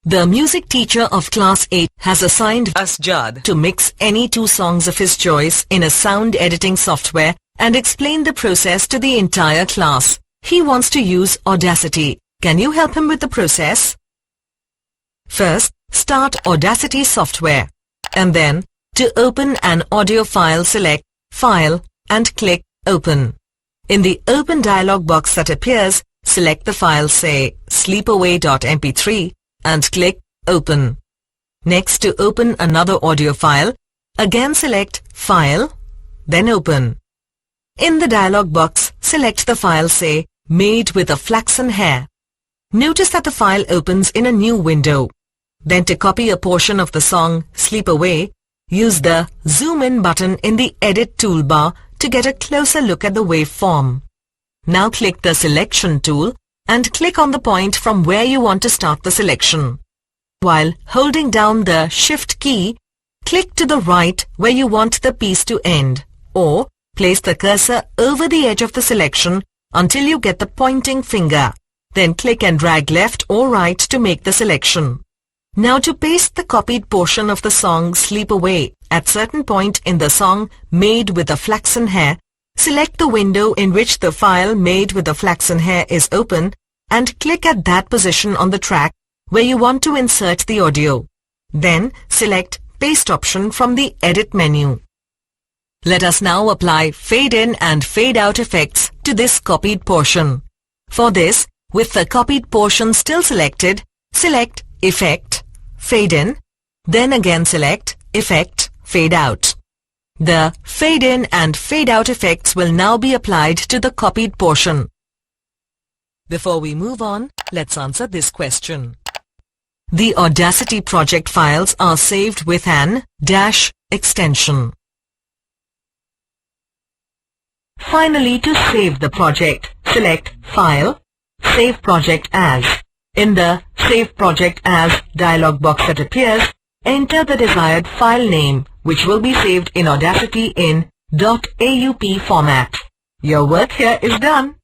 The music teacher of class 8 has assigned Amjad to mix any two songs of his choice in a sound editing software and explain the process to the entire class. He wants to use Audacity. Can you help him with the process? First, start Audacity software. And then, to open an audio file, select File and click Open. In the Open dialog box that appears, select the file, say sleepaway.mp3, and click Open. Next, to open another audio file, again select File, then Open. In the dialog box, select the file, say Made with a Flaxen Hair. Notice that the file opens in a new window. Then, to copy a portion of the song Sleep Away, use the Zoom In button in the Edit toolbar to get a closer look at the waveform. Now click the Selection tool and click on the point from where you want to start the selection. While holding down the Shift key, click to the right where you want the piece to end, or place the cursor over the edge of the selection until you get the pointing finger. Then click and drag left or right to make the selection. Now, to paste the copied portion of the song Sleep Away at certain point in the song Made with a Flaxen Hair, select the window in which the file Made with a Flaxen Hair is open and click at that position on the track where you want to insert the audio. Then select Paste option from the Edit menu. Let us now apply Fade In and Fade Out effects to this copied portion. For this, with the copied portion still selected, select Effect, Fade In, then again select Effect, Fade Out. The Fade In and Fade Out effects will now be applied to the copied portion. Before we move on, let's answer this question. The Audacity project files are saved with an - extension. Finally, to save the project, select File, Save Project As. In the Save Project As dialog box that appears, enter the desired file name, which will be saved in Audacity in .aup format. Your work here is done.